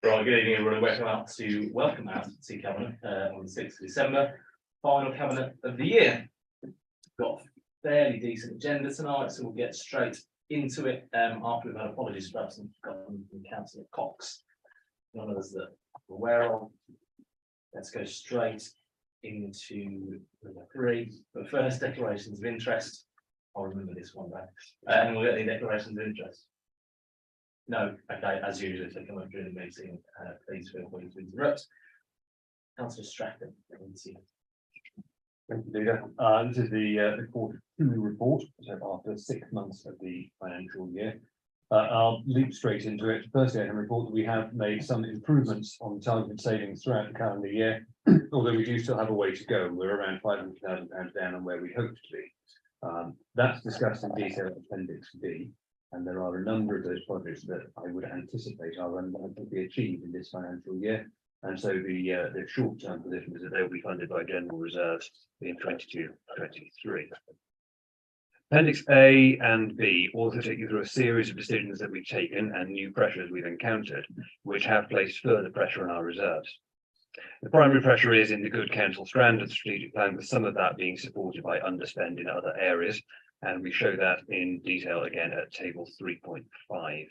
Right, good evening everyone, welcome out to Cabinet on the 6th of December, final Cabinet of the year. Got a fairly decent agenda tonight, so we'll get straight into it after we've had apologies for absence from Councillor Cox, none of us that we're aware of. Let's go straight into number 3, but first declarations of interest. I'll remember this one back, and we'll get the declarations of interest. No, okay, as usual, if they come up during the meeting, please feel free to interrupt. Councillor Stratton, Thank you, Leader. This is the quarter 2 report, so after 6 months of the financial year. I'll leap straight into it. Firstly, I can report that we have made some improvements on targeted savings throughout the calendar year, although we do still have a way to go. We're around £500,000 down on where we hoped to be. That's discussed in detail in Appendix D. And there are a number of those projects that I would anticipate are unlikely to be achieved in this financial year. And so the short-term position is that they will be funded by general reserves in 22-23. Appendix A and B also take you through a series of decisions that we've taken and new pressures we've encountered, which have placed further pressure on our reserves. The primary pressure is in the Good Counsel strand of the strategic plan, with some of that being supported by underspend in other areas. And we show that in detail again at table 3.5,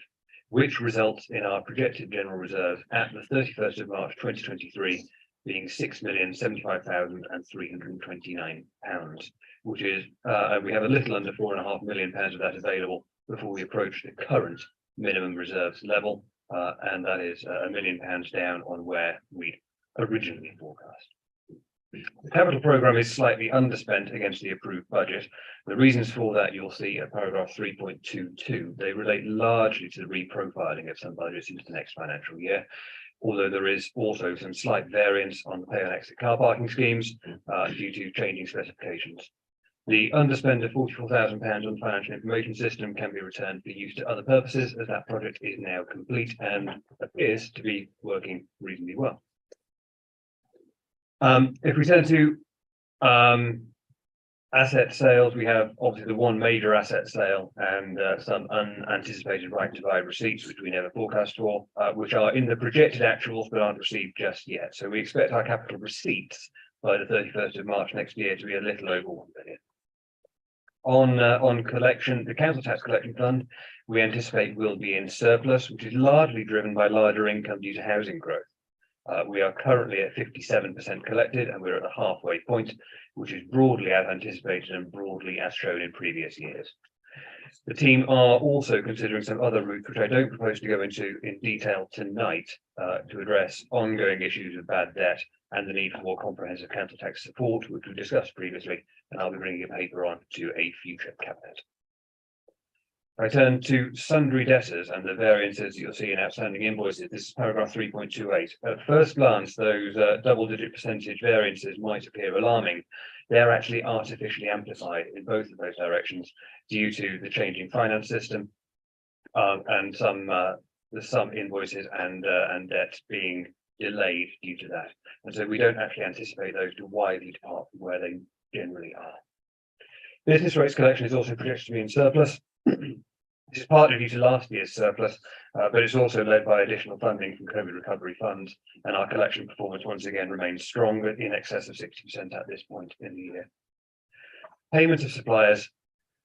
which results in our projected general reserve at the 31st of March 2023 being £6,075,329, which is we have a little under £4.5 million of that available before we approach the current minimum reserves level, and that is £1 million down on where we'd originally forecast. The capital programme is slightly underspent against the approved budget. The reasons for that you'll see at paragraph 3.22. They relate largely to the reprofiling of some budgets into the next financial year, although there is also some slight variance on the pay and exit car parking schemes due to changing specifications. The underspend of £44,000 on the financial information system can be returned for use to other purposes, as that project is now complete and appears to be working reasonably well. If we turn to asset sales, we have obviously the one major asset sale and some unanticipated right to buy receipts, which we never forecast for, which are in the projected actuals but aren't received just yet. So we expect our capital receipts by the 31st of March next year to be a little over £1 billion. On collection, the council tax collection fund, we anticipate will be in surplus, which is largely driven by larger income due to housing growth. We are currently at 57% collected, and we're at the halfway point, which is broadly as anticipated and broadly as shown in previous years. The team are also considering some other routes, which I don't propose to go into in detail tonight, to address ongoing issues of bad debt and the need for more comprehensive council tax support, which we discussed previously, and I'll be bringing a paper on to a future cabinet. I turn to sundry debtors and the variances you'll see in outstanding invoices. This is paragraph 3.28. At first glance, those double-digit percentage variances might appear alarming. They're actually artificially amplified in both of those directions due to the changing finance system and some invoices and debts being delayed due to that. And so we don't actually anticipate those to widely depart from where they generally are. Business rates collection is also projected to be in surplus. This is partly due to last year's surplus, but it's also led by additional funding from COVID recovery funds, and our collection performance once again remains strong, in excess of 60% at this point in the year. Payment of suppliers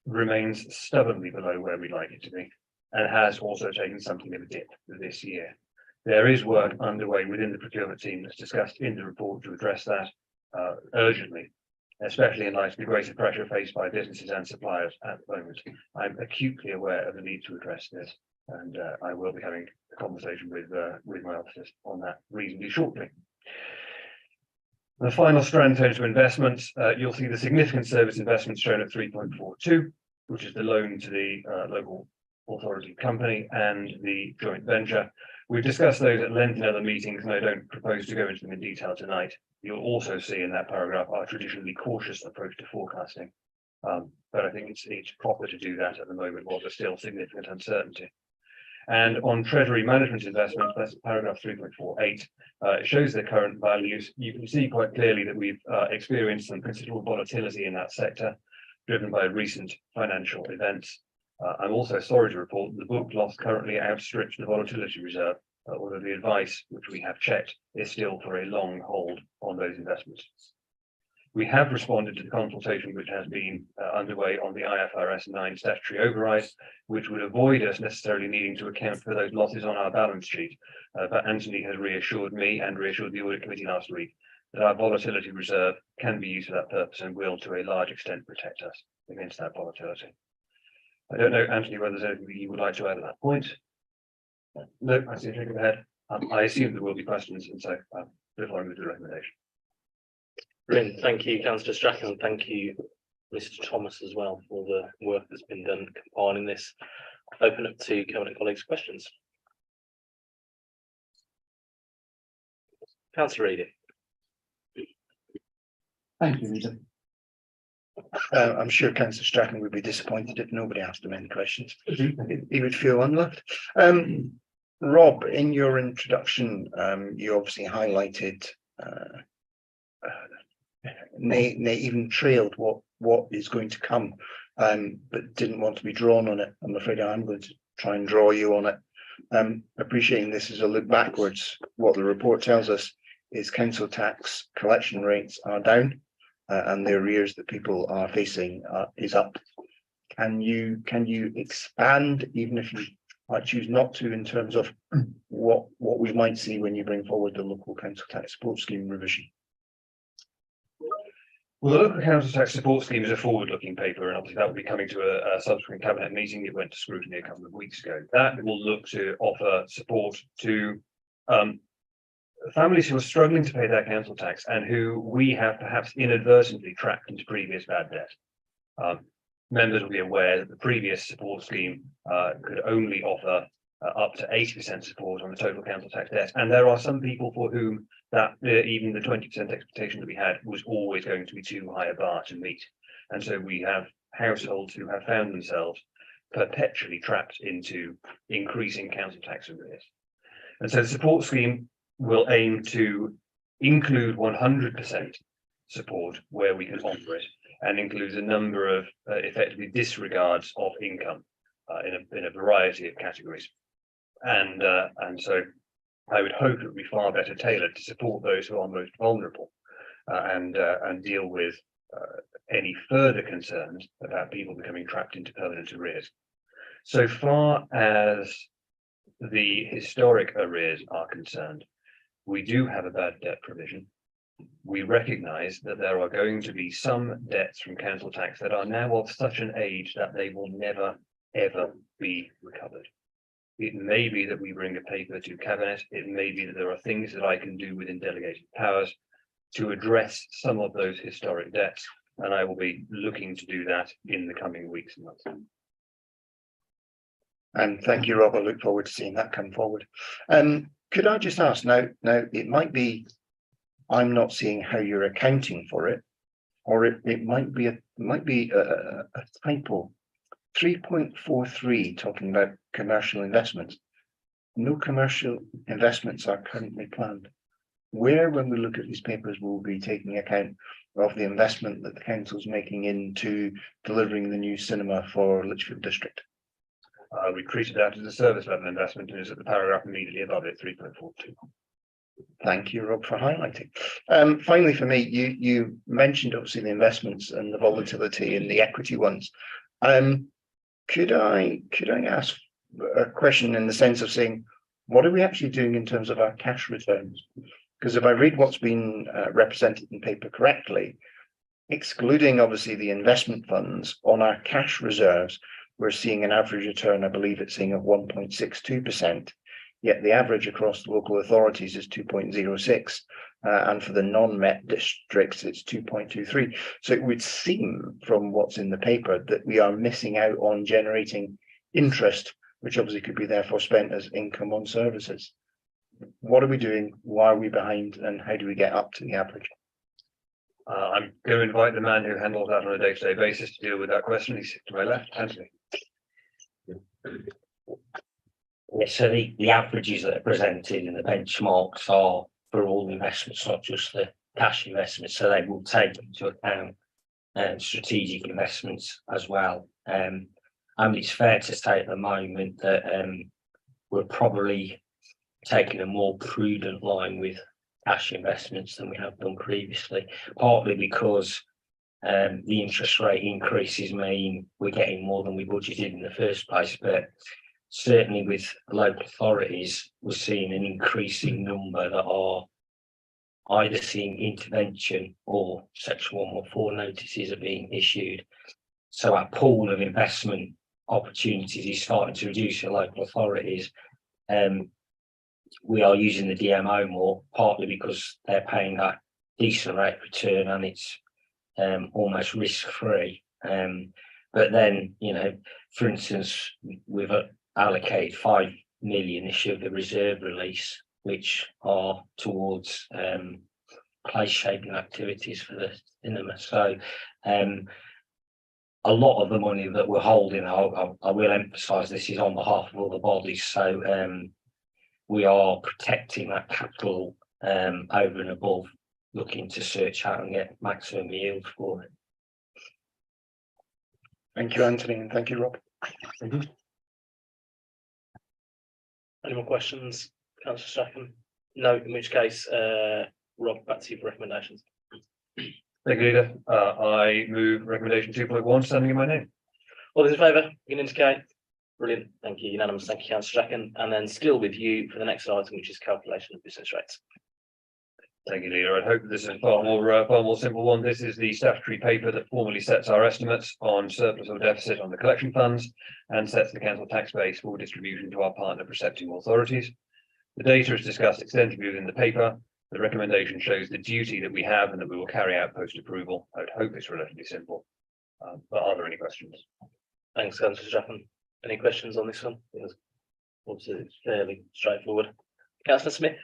remains stubbornly below where we'd like it to be, and has also taken something of a dip this year. There is work underway within the procurement team that's discussed in the report to address that urgently, especially in light of the greater pressure faced by businesses and suppliers at the moment. I'm acutely aware of the need to address this, and I will be having a conversation with my officers on that reasonably shortly. The final strand turns to investments. You'll see the significant service investments shown at 3.42, which is the loan to the local authority company and the joint venture. We've discussed those at length in other meetings, and I don't propose to go into them in detail tonight. You'll also see in that paragraph our traditionally cautious approach to forecasting, but I think it's proper to do that at the moment while there's still significant uncertainty. And on treasury management investments, that's paragraph 3.48. It shows the current values. You can see quite clearly that we've experienced some considerable volatility in that sector. driven by recent financial events. I'm also sorry to report that the book loss currently outstrips the volatility reserve, although the advice which we have checked is still for a long hold on those investments. We have responded to the consultation which has been underway on the IFRS 9 statutory override, which would avoid us necessarily needing to account for those losses on our balance sheet. But Anthony has reassured me and reassured the audit committee last week that our volatility reserve can be used for that purpose and will to a large extent protect us against that volatility. I don't know, Anthony, whether there's anything you would like to add at that point. No, I see a shake of the head. I assume there will be questions, and so before I move to the recommendation. Brilliant. Thank you, Councillor Strachan, and thank you, Mr. Thomas, as well, for the work that's been done compiling this. Open up to Cabinet colleagues' questions. Councillor Reedy. Thank you, Rita. I'm sure Councillor Strachan would be disappointed if nobody asked him any questions. He would feel unloved. Rob, in your introduction, you obviously highlighted, even trailed what is going to come, but didn't want to be drawn on it. I'm afraid I'm going to try and draw you on it. Appreciating this is a look backwards. What the report tells us is council tax collection rates are down. And the arrears that people are facing is up. Can you expand, even if you might choose not to, in terms of what we might see when you bring forward the local council tax support scheme revision? Well, the local council tax support scheme is a forward-looking paper, and obviously that will be coming to a subsequent cabinet meeting. It went to scrutiny a couple of weeks ago. That will look to offer support to families who are struggling to pay their council tax and who we have perhaps inadvertently trapped into previous bad debt. Members will be aware that the previous support scheme could only offer up to 80% support on the total council tax debt, and there are some people for whom that even the 20% expectation that we had was always going to be too high a bar to meet. And so we have households who have found themselves perpetually trapped into increasing council tax arrears. And so the support scheme will aim to include 100% support where we can offer it, and includes a number of effectively disregards of income in a variety of categories. And so I would hope it would be far better tailored to support those who are most vulnerable and deal with any further concerns about people becoming trapped into permanent arrears. So far as the historic arrears are concerned, we do have a bad debt provision. We recognise that there are going to be some debts from council tax that are now of such an age that they will never, ever be recovered. It may be that we bring a paper to Cabinet. It may be that there are things that I can do within delegated powers to address some of those historic debts, and I will be looking to do that in the coming weeks and months. And thank you, Rob. I look forward to seeing that come forward. Could I just ask now, it might be, I'm not seeing how you're accounting for it, or it might be a typo. 3.43 talking about commercial investments. No commercial investments are currently planned. Where, when we look at these papers, will be taking account of the investment that the council's making into delivering the new cinema for Lichfield District? We treated that as a service level investment, and is at the paragraph immediately above it, 3.42. Thank you, Rob, for highlighting. Finally, for me, you mentioned obviously the investments and the volatility and the equity ones. Could I ask a question in the sense of saying, what are we actually doing in terms of our cash returns? Because if I read what's been represented in paper correctly, excluding obviously the investment funds on our cash reserves, we're seeing an average return, I believe it's saying of 1.62%, yet the average across the local authorities is 2.06%, and for the non-Met districts it's 2.23%. So it would seem from what's in the paper that we are missing out on generating interest, which obviously could be therefore spent as income on services. What are we doing? Why are we behind? And how do we get up to the average? I'm going to invite the man who handles that on a day-to-day basis to deal with that question. He's to my left, Anthony. Yes, so the averages that are presented in the benchmarks are for all investments, not just the cash investments. So they will take into account strategic investments as well. It's fair to say at the moment that we're probably taking a more prudent line with cash investments than we have done previously, partly because the interest rate increases mean we're getting more than we budgeted in the first place, but certainly with local authorities, we're seeing an increasing number that are either seeing intervention or Section 114 notices are being issued. So our pool of investment opportunities is starting to reduce in local authorities. We are using the DMO more, partly because they're paying that decent rate of return and it's almost risk-free. But then, for instance, we've allocated 5 million issue of the reserve release, which are towards place shaping activities for the cinema. So a lot of the money that we're holding, I will emphasise this is on behalf of all the bodies. So we are protecting that capital over and above, looking to search out and get maximum yield for it. Thank you, Anthony, and thank you, Rob. Any more questions, Councillor Strachan? No, in which case, Rob, back to you for recommendations. Thank you, Leader. I move recommendation 2.1 standing in my name. All those in favour, you can indicate. Brilliant, thank you, unanimous, thank you, Councillor Strachan. And then still with you for the next item, which is calculation of business rates. Thank you, Leader. I hope that this is a far more simple one. This is the statutory paper that formally sets our estimates on surplus or deficit on the collection funds and sets the council tax base for distribution to our partner precepting authorities. The data is discussed extensively within the paper. The recommendation shows the duty that we have and that we will carry out post-approval. I would hope it's relatively simple. But are there any questions? Thanks, Councillor Strachan. Any questions on this one? Because obviously it's fairly straightforward. Councillor Smith.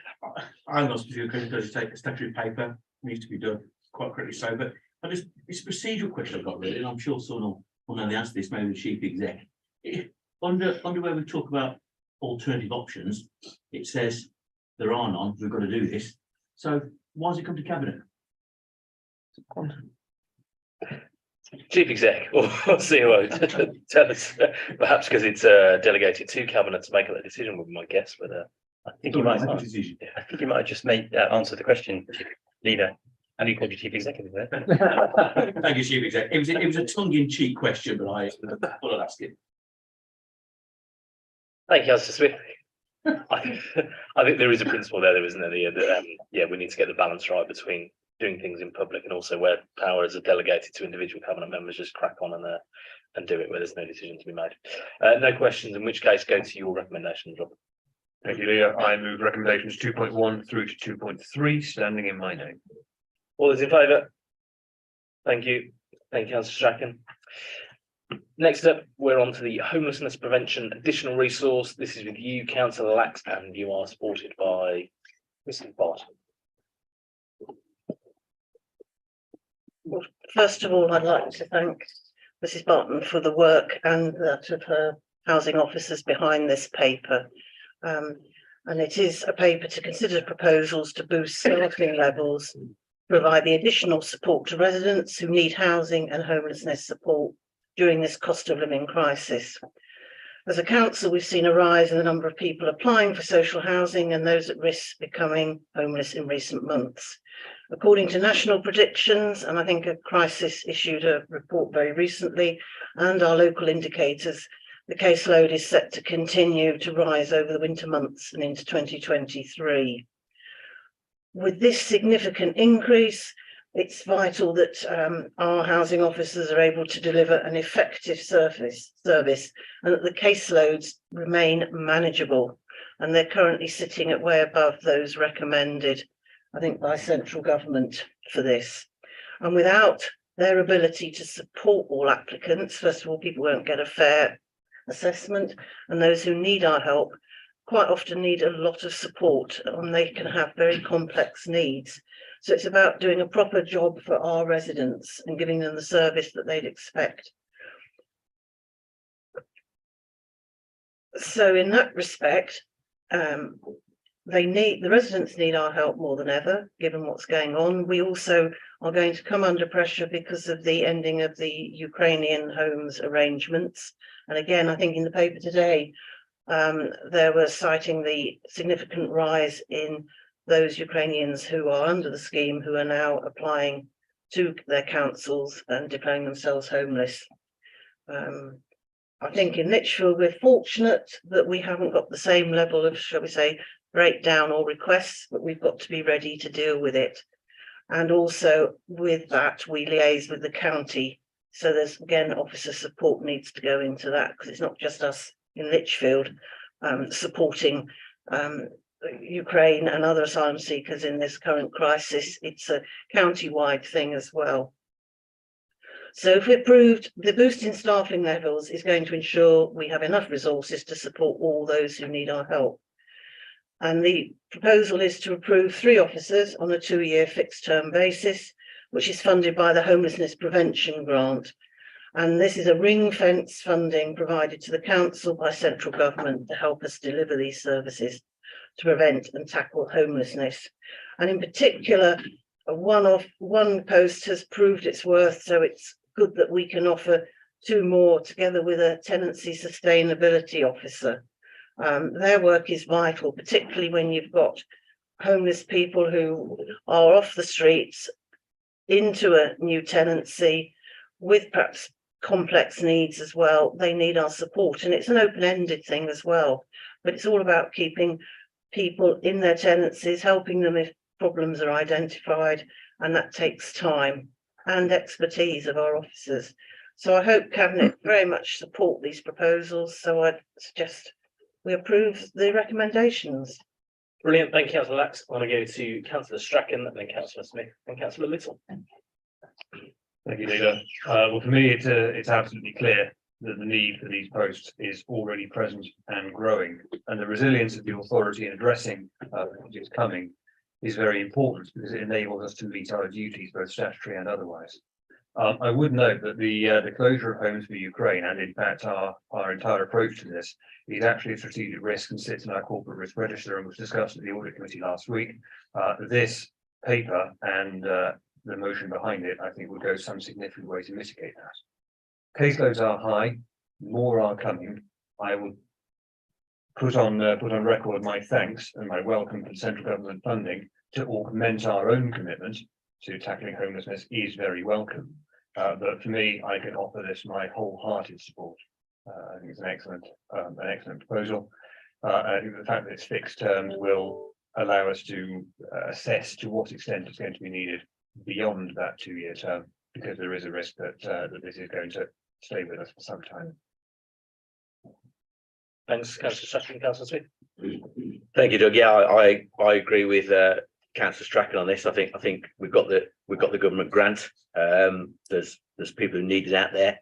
I'm not sure because take a statutory paper needs to be done quite quickly. So, but it's a procedural question I've got really, and I'm sure someone will know the answer to this. Maybe the chief exec. Under where we talk about alternative options, it says there are none. We've got to do this. So why does it come to cabinet? Chief exec or COO, tell us, perhaps because it's delegated to cabinet to make that decision would be my guess, but I think you might. Decision. I think you might have just made answer the question, Chief Leader. And you called your chief executive there. Thank you, chief exec. It was a tongue-in-cheek question, but I thought I'd ask it. thank you, Councillor Smith. I think there is a principle there, isn't there? Yeah, we need to get the balance right between doing things in public and also where powers are delegated to individual cabinet members, just crack on and do it where there's no decision to be made. No questions, in which case go to your recommendations, Rob. Thank you, Leader. I move recommendations 2.1 through to 2.3 standing in my name. All those in favour? Thank you. Thank you, Councillor Strachan. Next up, we're on to the homelessness prevention additional resource. This is with you, Councillor Lax, and you are supported by Mr. Bart. Well, first of all, I'd like to thank Mrs. Barton for the work and that of her housing officers behind this paper. And it is a paper to consider proposals to boost staffing levels, provide the additional support to residents who need housing and homelessness support during this cost of living crisis. As a council, we've seen a rise in the number of people applying for social housing and those at risk becoming homeless in recent months. According to national predictions, and I think a crisis issued a report very recently, and our local indicators, the caseload is set to continue to rise over the winter months and into 2023. With this significant increase, it's vital that our housing officers are able to deliver an effective service and that the caseloads remain manageable. And they're currently sitting at way above those recommended, I think, by central government for this. And without their ability to support all applicants, first of all, people won't get a fair assessment, and those who need our help quite often need a lot of support, and they can have very complex needs. So it's about doing a proper job for our residents and giving them the service that they'd expect. So in that respect, the residents need our help more than ever, given what's going on. We also are going to come under pressure because of the ending of the Ukrainian homes arrangements. And again, I think in the paper today, they were citing the significant rise in those Ukrainians who are under the scheme, who are now applying to their councils and declaring themselves homeless. I think in Lichfield, we're fortunate that we haven't got the same level of, shall we say, breakdown or requests, but we've got to be ready to deal with it. And also with that, we liaise with the county. So there's, again, officer support needs to go into that, because it's not just us in Lichfield supporting Ukraine and other asylum seekers in this current crisis. It's a county-wide thing as well. So if we're approved, the boost in staffing levels is going to ensure we have enough resources to support all those who need our help. And the proposal is to approve 3 officers on a 2-year fixed term basis, which is funded by the Homelessness Prevention Grant. And this is a ring fence funding provided to the council by central government to help us deliver these services to prevent and tackle homelessness. And in particular, one post has proved its worth, so it's good that we can offer 2 more together with a tenancy sustainability officer. Their work is vital, particularly when you've got homeless people who are off the streets into a new tenancy with perhaps complex needs as well. They need our support, and it's an open-ended thing as well, but it's all about keeping people in their tenancies, helping them if problems are identified, and that takes time and expertise of our officers. So I hope Cabinet very much support these proposals, so I'd suggest we approve the recommendations. Brilliant, thank you, Councillor Lax. I want to go to Councillor Strachan, then Councillor Smith, and Councillor Little. Thank you, Leader. Well, for me, it's absolutely clear that the need for these posts is already present and growing, and the resilience of the authority in addressing what is coming is very important, because it enables us to meet our duties, both statutory and otherwise. I would note that the closure of homes for Ukraine, and in fact our entire approach to this, is actually a strategic risk and sits in our corporate risk register, and was discussed at the audit committee last week. This paper and the motion behind it, I think, would go some significant way to mitigate that. Caseloads are high, more are coming. I would put on record my thanks and my welcome for central government funding to augment our own commitment to tackling homelessness is very welcome. But for me, I can offer this my wholehearted support. I think it's an excellent proposal. I think the fact that it's fixed terms will allow us to assess to what extent it's going to be needed beyond that 2-year term, because there is a risk that this is going to stay with us for some time. Thanks, Councillor Strachan. Councillor Smith. Thank you, Doug. Yeah, I agree with Councillor Strachan on this. I think we've got the government grant. There's people who need it out there.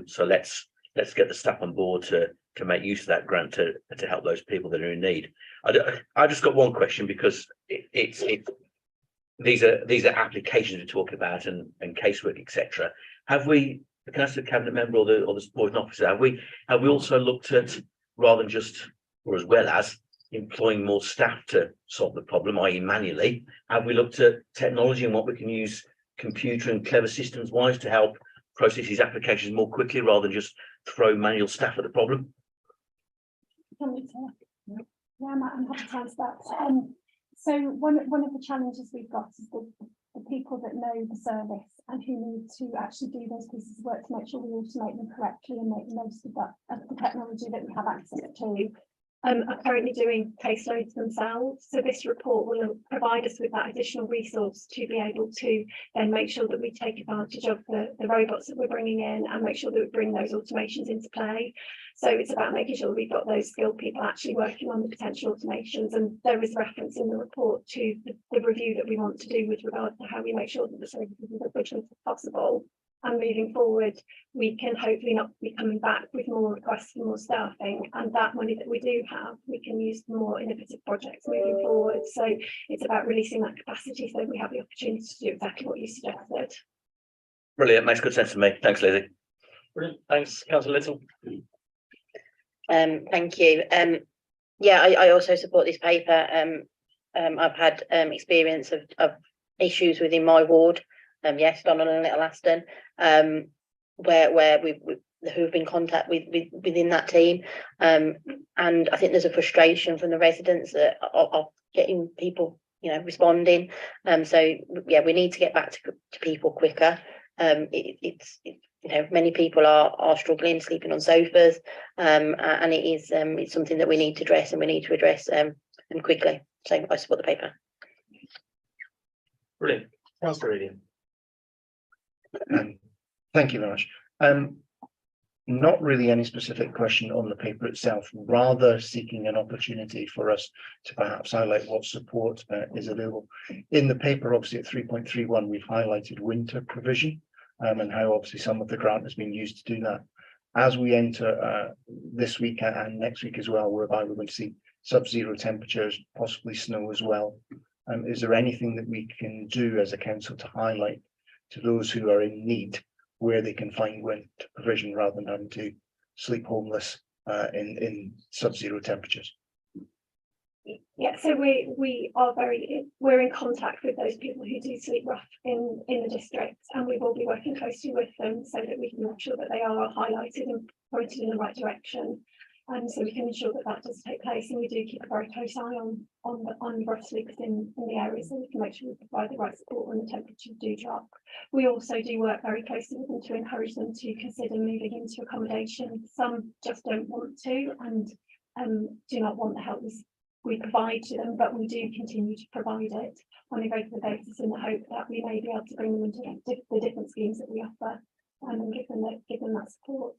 So let's get the staff on board to make use of that grant to help those people that are in need. I just got one question, because these are applications we're talking about and casework, etc. Have we, the Council Cabinet member or the supporting officer, have we also looked at, rather than just, or as well as, employing more staff to solve the problem, i.e. manually, have we looked at technology and what we can use computer and clever systems wise to help process these applications more quickly, rather than just throw manual staff at the problem? Yeah, I'm happy to answer that. So one of the challenges we've got is the people that know the service and who need to actually do those pieces of work to make sure we automate them correctly and make the most of that, of the technology that we have access to. Are currently doing caseloads themselves, so this report will provide us with that additional resource to be able to then make sure that we take advantage of the robots that we're bringing in, and make sure that we bring those automations into play. So it's about making sure that we've got those skilled people actually working on the potential automations, and there is reference in the report to the review that we want to do with regard to how we make sure that the services are as efficient as possible. And moving forward, we can hopefully not be coming back with more requests for more staffing, and that money that we do have, we can use for more innovative projects moving forward. So it's about releasing that capacity so we have the opportunity to do exactly what you suggested. Brilliant, makes good sense to me. Thanks, Lizzie. Brilliant, thanks, Councillor Little. Thank you. Yeah, I also support this paper. I've had experience of issues within my ward. Yes, Donald and Little Aston, where we who've been in contact within that team. And I think there's a frustration from the residents of getting people, responding. So yeah, we need to get back to people quicker. It's many people are struggling, sleeping on sofas, and it is it's something that we need to address, and we need to address quickly. So I support the paper. Brilliant. Councillor Reading. Thank you very much. Not really any specific question on the paper itself, rather seeking an opportunity for us to perhaps highlight what support is available. In the paper, obviously at 3.31, we've highlighted winter provision and how obviously some of the grant has been used to do that. As we enter this week and next week as well, whereby we're going to see sub-zero temperatures, possibly snow as well. Is there anything that we can do as a council to highlight to those who are in need where they can find winter provision rather than having to sleep homeless in sub-zero temperatures? Yeah, so we're in contact with those people who do sleep rough in the district, and we will be working closely with them so that we can make sure that they are highlighted and pointed in the right direction. So we can ensure that does take place, and we do keep a very close eye on rough sleepers in the area, so we can make sure we provide the right support when the temperatures do drop. We also do work very closely with them to encourage them to consider moving into accommodation. Some just don't want to and do not want the help we provide to them, but we do continue to provide it on a regular basis in the hope that we may be able to bring them into the different schemes that we offer and give them that support.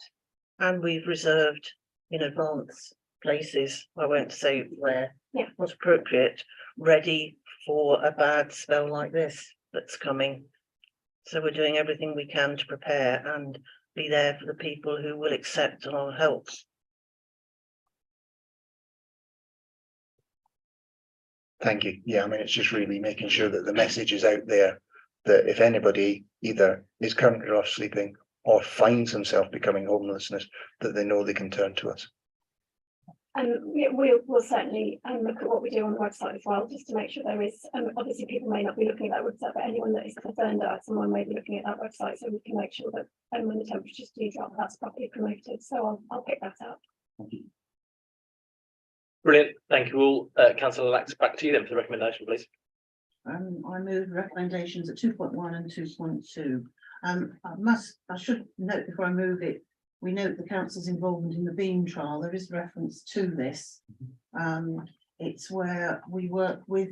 And we've reserved in advance places, I won't say where, what's appropriate, ready for a bad spell like this that's coming. So we're doing everything we can to prepare and be there for the people who will accept our help. Thank you. Yeah, I mean, it's just really making sure that the message is out there that if anybody either is currently off sleeping or finds himself becoming homelessness, that they know they can turn to us. And we'll certainly look at what we do on the website as well, just to make sure there is, obviously people may not be looking at that website, but anyone that is concerned that someone may be looking at that website, so we can make sure that when the temperatures do drop, that's properly promoted. So I'll pick that up. Brilliant. Thank you all. Councillor Lax, back to you then for the recommendation, please. I move recommendations at 2.1 and 2.2. I should note before I move it, we note the council's involvement in the Beam trial. There is reference to this. It's where we work with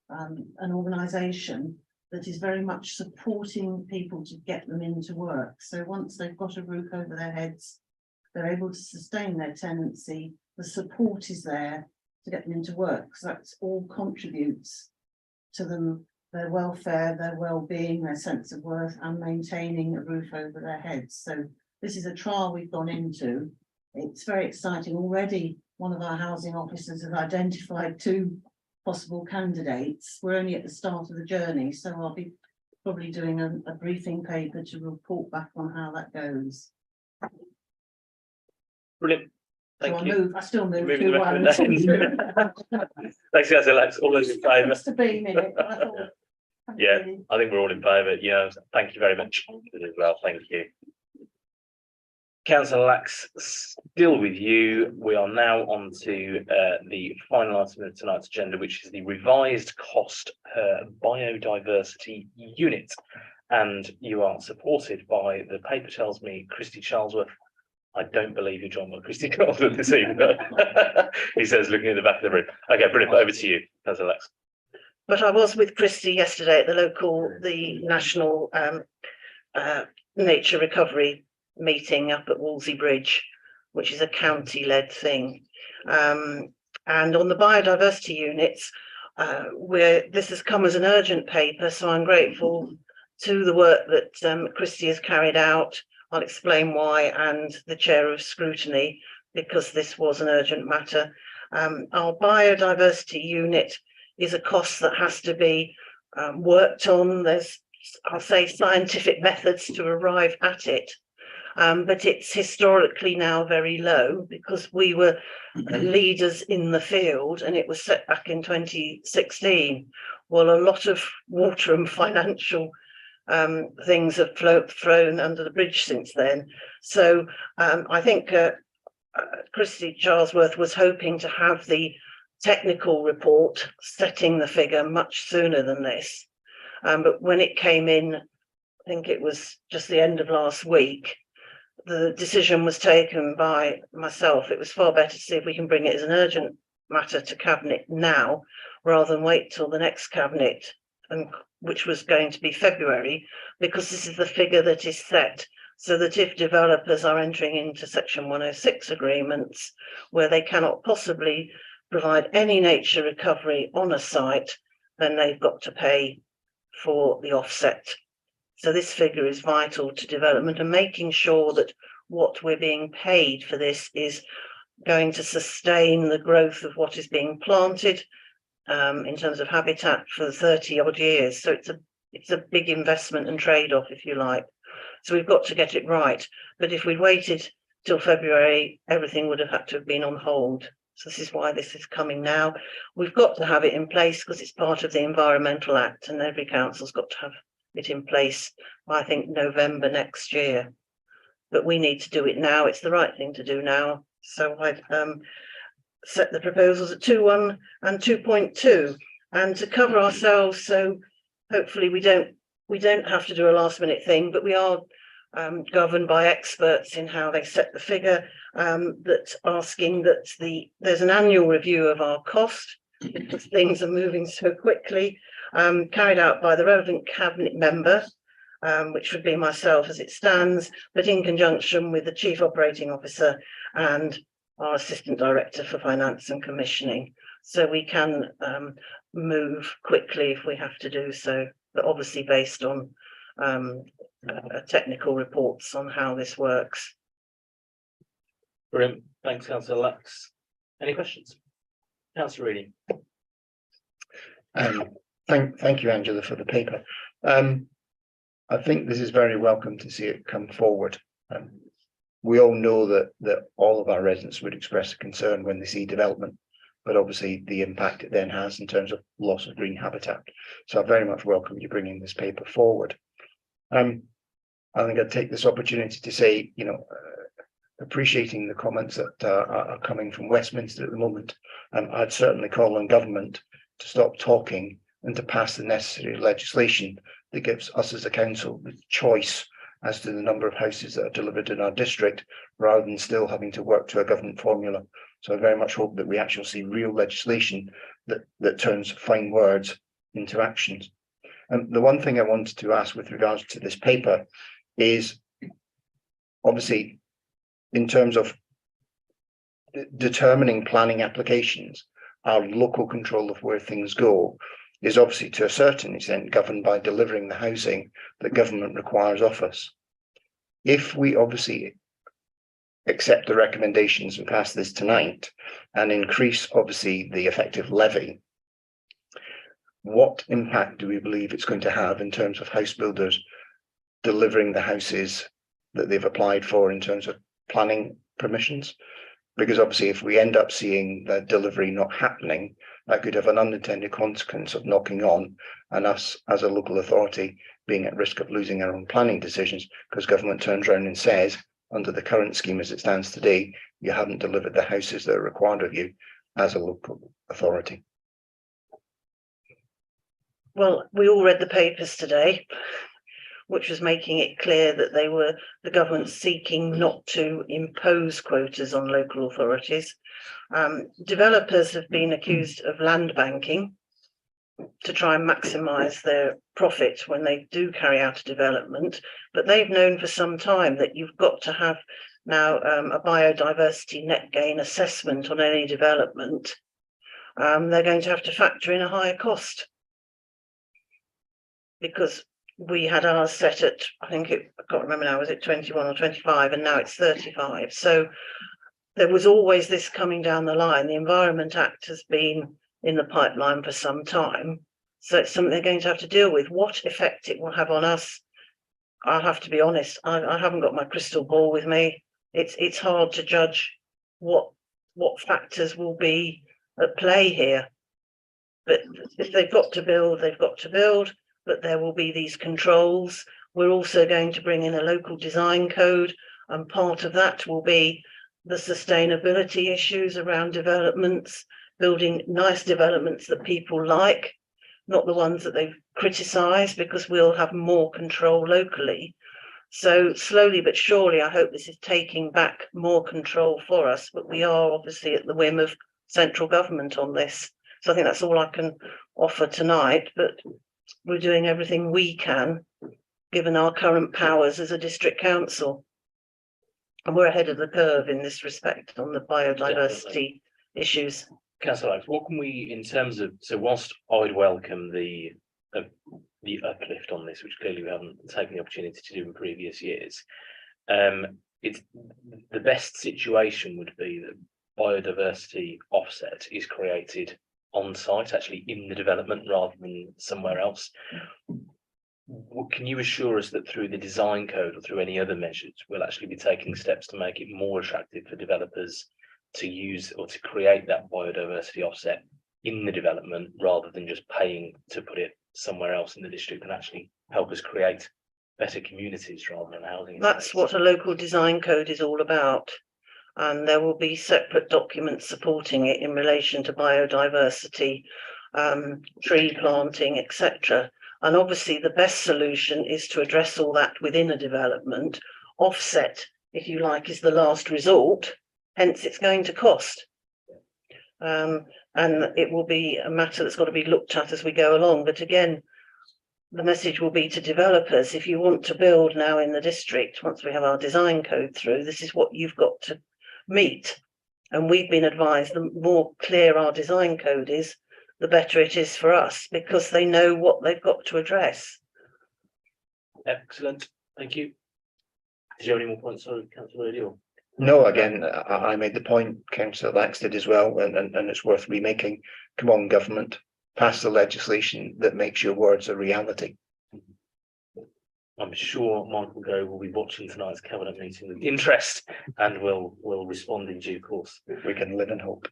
an organisation that is very much supporting people to get them into work. So once they've got a roof over their heads, they're able to sustain their tenancy. The support is there to get them into work. So that's all contributes to them, their welfare, their well-being, their sense of worth, and maintaining a roof over their heads. So this is a trial we've gone into. It's very exciting. Already one of our housing officers has identified 2 possible candidates. We're only at the start of the journey, so I'll be probably doing a briefing paper to report back on how that goes. Brilliant. Thank you. I still move Moving to the one. recommendations. Thanks, guys. Alex. All those in favour? Just to be in it. Yeah, I think we're all in favour. Yeah, thank you very much as well. Thank you. Councillor Lax, still with you. We are now on to the final item of tonight's agenda, which is the revised cost per biodiversity unit. And you are supported by, the paper tells me, Christy Charlesworth. I don't believe you joined by Christy Charlesworth this evening. He says, looking at the back of the room. Okay, brilliant. Over to you, Councillor Lax. But I was with Christy yesterday at the national nature recovery meeting up at Wolsey Bridge, which is a county-led thing. And on the biodiversity units, this has come as an urgent paper, so I'm grateful to the work that Christy has carried out. I'll explain why, and the chair of scrutiny, because this was an urgent matter. Our biodiversity unit is a cost that has to be worked on. There's, I'll say, scientific methods to arrive at it. but it's historically now very low because we were leaders in the field and it was set back in 2016. Well, a lot of water and financial things have thrown under the bridge since then. So I think Christy Charlesworth was hoping to have the technical report setting the figure much sooner than this. But when it came in, I think it was just the end of last week, the decision was taken by myself. It was far better to see if we can bring it as an urgent matter to Cabinet now, rather than wait till the next Cabinet, which was going to be February, because this is the figure that is set, so that if developers are entering into Section 106 agreements where they cannot possibly provide any nature recovery on a site, then they've got to pay for the offset. So this figure is vital to development and making sure that what we're being paid for this is going to sustain the growth of what is being planted in terms of habitat for 30 odd years. So it's a big investment and trade-off, if you like. So we've got to get it right. But if we'd waited till February, everything would have had to have been on hold. So this is why this is coming now. We've got to have it in place because it's part of the Environmental Act and every council's got to have it in place by, I think, November next year. But we need to do it now. It's the right thing to do now. So I've set the proposals at 2.1 and 2.2, and to cover ourselves, so hopefully we don't have to do a last minute thing, but we are governed by experts in how they set the figure, that's asking that there's an annual review of our cost because things are moving so quickly, carried out by the relevant Cabinet member, which would be myself as it stands, but in conjunction with the Chief Operating Officer and our Assistant Director for Finance and Commissioning. So we can move quickly if we have to do so, but obviously based on technical reports on how this works. Brilliant. Thanks, Councillor Lux. Any questions? Councillor Reading. Thank you, Angela, for the paper. I think this is very welcome to see it come forward. We all know that all of our residents would express a concern when they see development, but obviously the impact it then has in terms of loss of green habitat. So I very much welcome you bringing this paper forward. I think I'd take this opportunity to say, appreciating the comments that are coming from Westminster at the moment, I'd certainly call on government to stop talking and to pass the necessary legislation that gives us as a council the choice as to the number of houses that are delivered in our district, rather than still having to work to a government formula. So I very much hope that we actually see real legislation that turns fine words into actions. And the one thing I wanted to ask with regards to this paper is, obviously, in terms of determining planning applications, our local control of where things go is obviously to a certain extent governed by delivering the housing that government requires of us. If we obviously accept the recommendations and pass this tonight and increase obviously the effective levy, what impact do we believe it's going to have in terms of house builders delivering the houses that they've applied for in terms of planning permissions? Because obviously if we end up seeing the delivery not happening, that could have an unintended consequence of knocking on and us as a local authority being at risk of losing our own planning decisions, because government turns around and says, under the current scheme as it stands today, you haven't delivered the houses that are required of you as a local authority. Well, we all read the papers today, which was making it clear that the government seeking not to impose quotas on local authorities. Developers have been accused of land banking to try and maximise their profit when they do carry out a development, but they've known for some time that you've got to have now a biodiversity net gain assessment on any development. They're going to have to factor in a higher cost, because we had ours set at, I can't remember now, was it 21 or 25, and now it's 35. So there was always this coming down the line. The Environment Act has been in the pipeline for some time. So it's something they're going to have to deal with. What effect it will have on us, I have to be honest, I haven't got my crystal ball with me. It's hard to judge what factors will be at play here. But if they've got to build, they've got to build, but there will be these controls. We're also going to bring in a local design code, and part of that will be the sustainability issues around developments, building nice developments that people like, not the ones that they've criticised, because we'll have more control locally. So slowly but surely, I hope this is taking back more control for us, but we are obviously at the whim of central government on this. So I think that's all I can offer tonight, but we're doing everything we can, given our current powers as a district council. And we're ahead of the curve in this respect on the biodiversity issues. Councillor Alex, what can we, in terms of, so whilst I'd welcome the uplift on this, which clearly we haven't taken the opportunity to do in previous years, it's the best situation would be that biodiversity offset is created on site, actually in the development rather than somewhere else. Can you assure us that through the design code or through any other measures, we'll actually be taking steps to make it more attractive for developers to use or to create that biodiversity offset in the development rather than just paying to put it somewhere else in the district, and actually help us create better communities rather than housing? That's what a local design code is all about. And there will be separate documents supporting it in relation to biodiversity, tree planting, etc. And obviously the best solution is to address all that within a development. Offset, if you like, is the last resort, hence it's going to cost. And it will be a matter that's got to be looked at as we go along. But again, the message will be to developers, if you want to build now in the district, once we have our design code through, this is what you've got to meet. And we've been advised the more clear our design code is, the better it is for us, because they know what they've got to address. Excellent, thank you. Did you have any more points, Councillor O'Neill? No, again, I made the point, Councillor Lax did as well, and it's worth remaking. Come on, government, pass the legislation that makes your words a reality. I'm sure Michael Gove will be watching tonight's cabinet meeting with interest and will respond in due course. We can live in hope.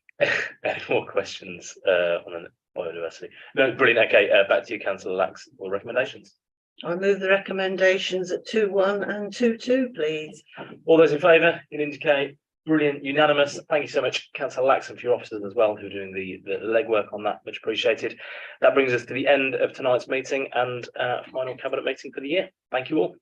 Any more questions on biodiversity? No, brilliant. Okay, back to you, Councillor Lax, for recommendations. I move the recommendations at 2.1 and 2.2, please. All those in favour, you indicate. Brilliant, unanimous. Thank you so much, Councillor Lax, and for your officers as well, who are doing the legwork on that. Much appreciated. That brings us to the end of tonight's meeting and final cabinet meeting for the year. Thank you all.